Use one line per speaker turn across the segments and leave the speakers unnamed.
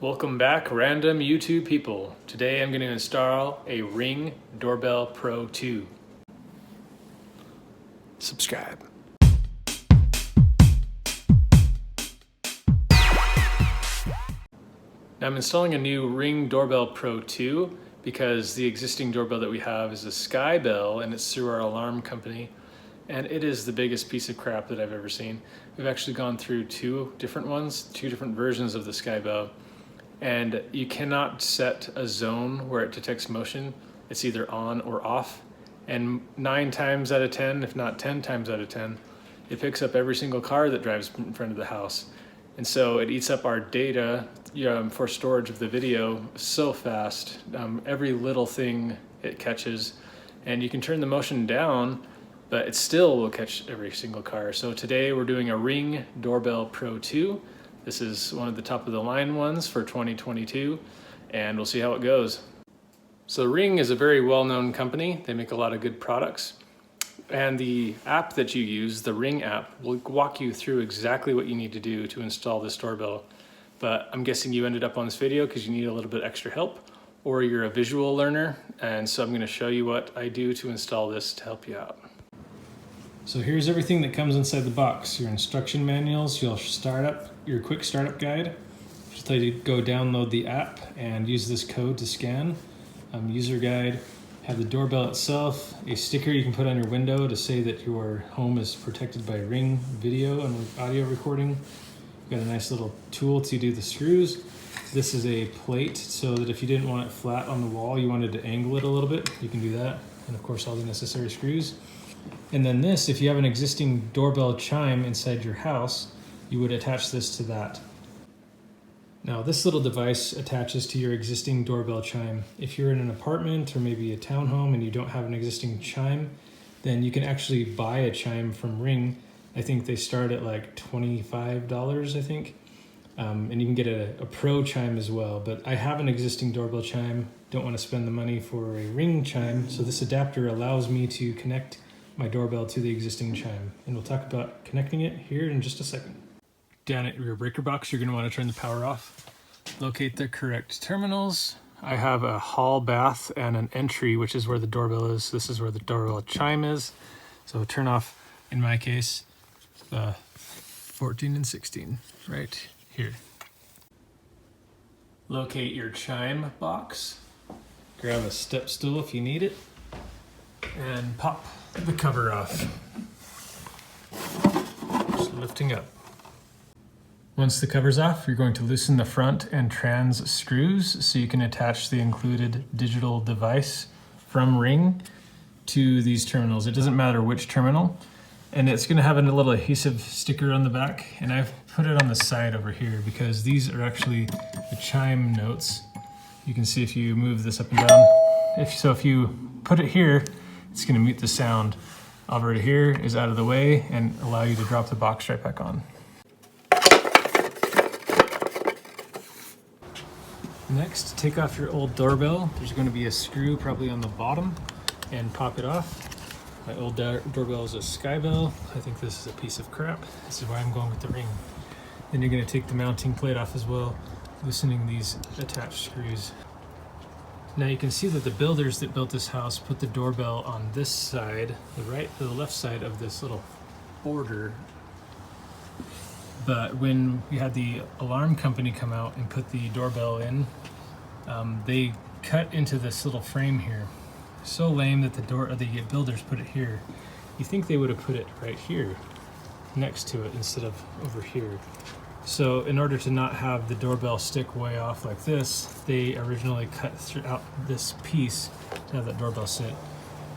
Welcome back, random YouTube people. Today I'm going to install a Ring Doorbell Pro 2. Subscribe. Now I'm installing a new Ring Doorbell Pro 2 because the existing doorbell that we have is a Sky Bell and it's through our alarm company. And it is the biggest piece of crap that I've ever seen. We've actually gone through two different versions of the Sky Bell. And you cannot set a zone where it detects motion. It's either on or off. And 9 times out of 10, if not 10 times out of 10, it picks up every single car that drives in front of the house. And so it eats up our data for storage of the video so fast. Every little thing it catches. And you can turn the motion down, but it still will catch every single car. So today we're doing a Ring Doorbell Pro 2. This is one of the top of the line ones for 2022, and we'll see how it goes. So Ring is a very well-known company. They make a lot of good products. And the app that you use, the Ring app, will walk you through exactly what you need to do to install this doorbell. But I'm guessing you ended up on this video because you need a little bit extra help, or you're a visual learner, and so I'm going to show you what I do to install this to help you out. So here's everything that comes inside the box. Your instruction manuals, your quick startup guide. Just tell you to go download the app and use this code to scan. User guide, have the doorbell itself, a sticker you can put on your window to say that your home is protected by Ring video and audio recording. Got a nice little tool to do the screws. This is a plate so that if you didn't want it flat on the wall, you wanted to angle it a little bit, you can do that. And of course all the necessary screws. And then this, if you have an existing doorbell chime inside your house, you would attach this to that. Now this little device attaches to your existing doorbell chime. If you're in an apartment or maybe a townhome and you don't have an existing chime, then you can actually buy a chime from Ring. I think they start at like $25, I think. And you can get a Pro chime as well. But I have an existing doorbell chime, don't want to spend the money for a Ring chime, so this adapter allows me to connect my doorbell to the existing chime. And we'll talk about connecting it here in just a second. Down at your breaker box, you're going to want to turn the power off. Locate the correct terminals. I have a hall bath and an entry, which is where the doorbell is. This is where the doorbell chime is. So turn off, in my case, the 14 and 16 right here. Locate your chime box. Grab a step stool if you need it. And pop the cover off. Just lifting up. Once the cover's off, you're going to loosen the front and trans screws so you can attach the included digital device from Ring to these terminals. It doesn't matter which terminal. And it's going to have a little adhesive sticker on the back, and I've put it on the side over here because these are actually the chime notes. You can see if you move this up and down. If you put it here, it's going to mute the sound. Over here is out of the way and allow you to drop the box right back on. Next, take off your old doorbell. There's going to be a screw probably on the bottom, and pop it off. My old doorbell is a Sky Bell. I think this is a piece of crap. This is why I'm going with the Ring. Then you're going to take the mounting plate off as well, loosening these attached screws. Now you can see that the builders that built this house put the doorbell on this side, the left side of this little border. But when we had the alarm company come out and put the doorbell in, they cut into this little frame here. So lame that the builders put it here. You think they would have put it right here, next to it, instead of over here. So in order to not have the doorbell stick way off like this, they originally cut out this piece to have that doorbell sit.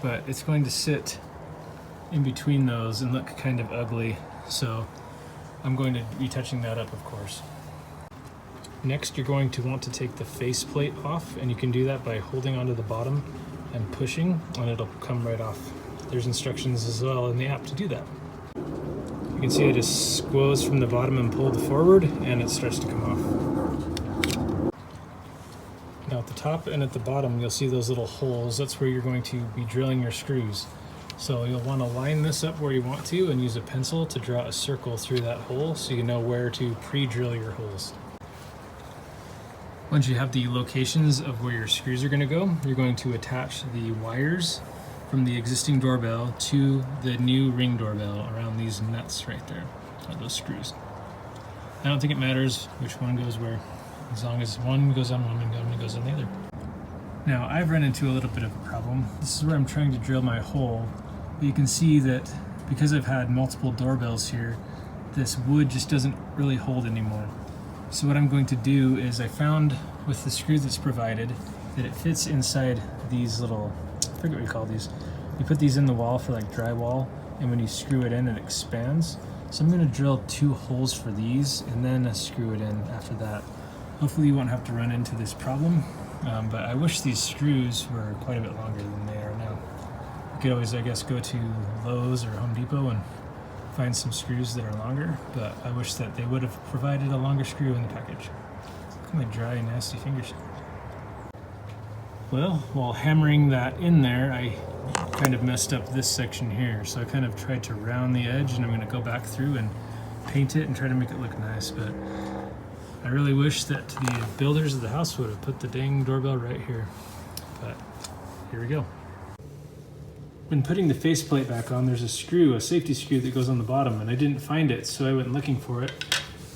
But it's going to sit in between those and look kind of ugly. So I'm going to be touching that up, of course. Next, you're going to want to take the faceplate off, and you can do that by holding onto the bottom and pushing, and it'll come right off. There's instructions as well in the app to do that. You can see I just squoze from the bottom and pulled forward, and it starts to come off. Now at the top and at the bottom, you'll see those little holes. That's where you're going to be drilling your screws. So you'll want to line this up where you want to and use a pencil to draw a circle through that hole so you know where to pre-drill your holes. Once you have the locations of where your screws are going to go, you're going to attach the wires from the existing doorbell to the new Ring doorbell around these nuts right there, or those screws. I don't think it matters which one goes where, as long as one goes on one and one goes on the other. Now, I've run into a little bit of a problem. This is where I'm trying to drill my hole. But you can see that because I've had multiple doorbells here, this wood just doesn't really hold anymore. So what I'm going to do is I found with the screw that's provided that it fits inside these little, I forget what you call these. You put these in the wall for like drywall, and when you screw it in, it expands. So I'm going to drill 2 holes for these and then screw it in after that. Hopefully you won't have to run into this problem, but I wish these screws were quite a bit longer than they are now. You could always, I guess, go to Lowe's or Home Depot and find some screws that are longer, but I wish that they would have provided a longer screw in the package. Look at my dry, nasty fingers. Well, while hammering that in there, I kind of messed up this section here, so I kind of tried to round the edge, and I'm going to go back through and paint it and try to make it look nice, but I really wish that the builders of the house would have put the dang doorbell right here, but here we go. When putting the faceplate back on, there's a screw, a safety screw that goes on the bottom, and I didn't find it, so I went looking for it.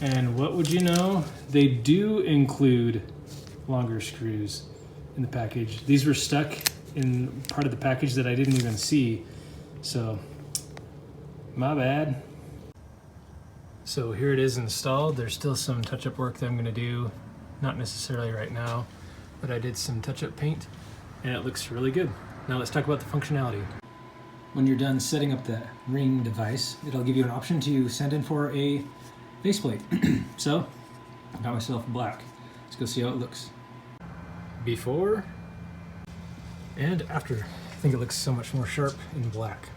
And what would you know? They do include longer screws in the package. These were stuck in part of the package that I didn't even see, so my bad. So here it is installed. There's still some touch-up work that I'm going to do, not necessarily right now, but I did some touch-up paint, and it looks really good. Now let's talk about the functionality. When you're done setting up the Ring device, it'll give you an option to send in for a faceplate. So, I got myself black. Let's go see how it looks. Before and after. I think it looks so much more sharp in black.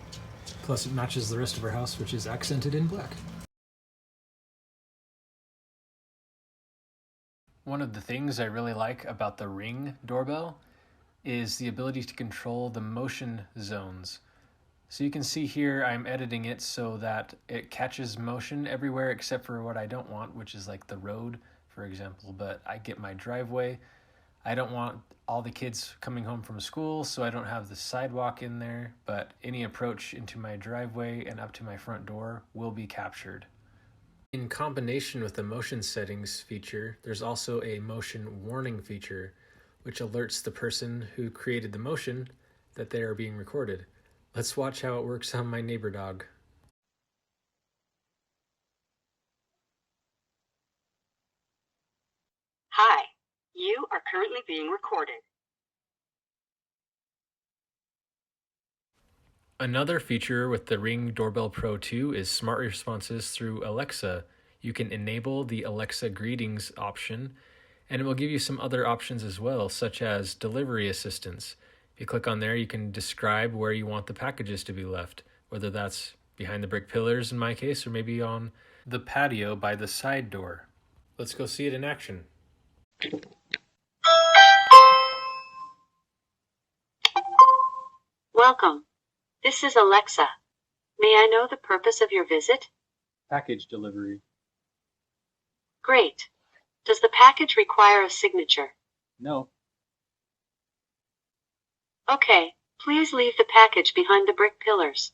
Plus it matches the rest of our house, which is accented in black. One of the things I really like about the Ring doorbell is the ability to control the motion zones. So you can see here I'm editing it so that it catches motion everywhere except for what I don't want, which is like the road, for example. But I get my driveway. I don't want all the kids coming home from school, so I don't have the sidewalk in there, but any approach into my driveway and up to my front door will be captured. In combination with the motion settings feature, there's also a motion warning feature, which alerts the person who created the motion that they are being recorded. Let's watch how it works on my neighbor dog.
Hi, you are currently being recorded.
Another feature with the Ring Doorbell Pro 2 is smart responses through Alexa. You can enable the Alexa greetings option, and it will give you some other options as well, such as delivery assistance. If you click on there, you can describe where you want the packages to be left, whether that's behind the brick pillars in my case, or maybe on the patio by the side door. Let's go see it in action.
Welcome. This is Alexa. May I know the purpose of your visit?
Package delivery.
Great. Does the package require a signature?
No.
Okay, please leave the package behind the brick pillars.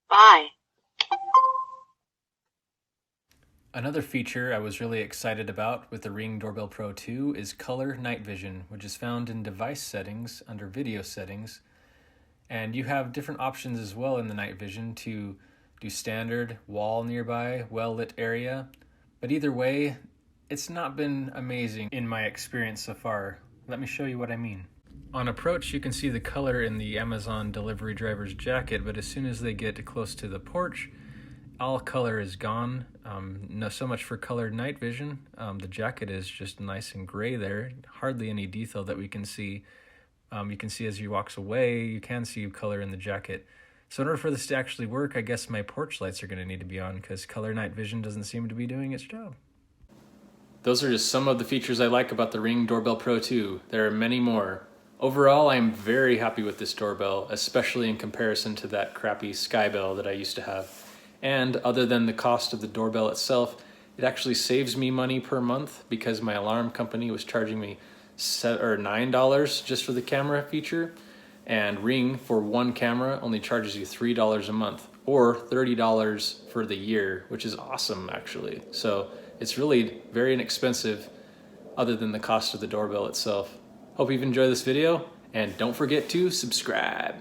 Bye.
Another feature I was really excited about with the Ring Doorbell Pro 2 is color night vision, which is found in device settings under video settings. And you have different options as well in the night vision to do standard, wall nearby, well-lit area. But either way, it's not been amazing in my experience so far. Let me show you what I mean. On approach, you can see the color in the Amazon delivery driver's jacket, but as soon as they get close to the porch, all color is gone. No, so much for colored night vision. The jacket is just nice and gray there. Hardly any detail that we can see. You can see as he walks away, you can see color in the jacket. So in order for this to actually work, I guess my porch lights are going to need to be on because color night vision doesn't seem to be doing its job. Those are just some of the features I like about the Ring Doorbell Pro 2. There are many more. Overall, I'm very happy with this doorbell, especially in comparison to that crappy Sky Bell that I used to have. And other than the cost of the doorbell itself, It actually saves me money per month because my alarm company was charging me $9 just for the camera feature, and Ring for one camera only charges you $3 a month or $30 for the year, which is awesome actually. So it's really very inexpensive other than the cost of the doorbell itself. Hope you've enjoyed this video, and don't forget to subscribe.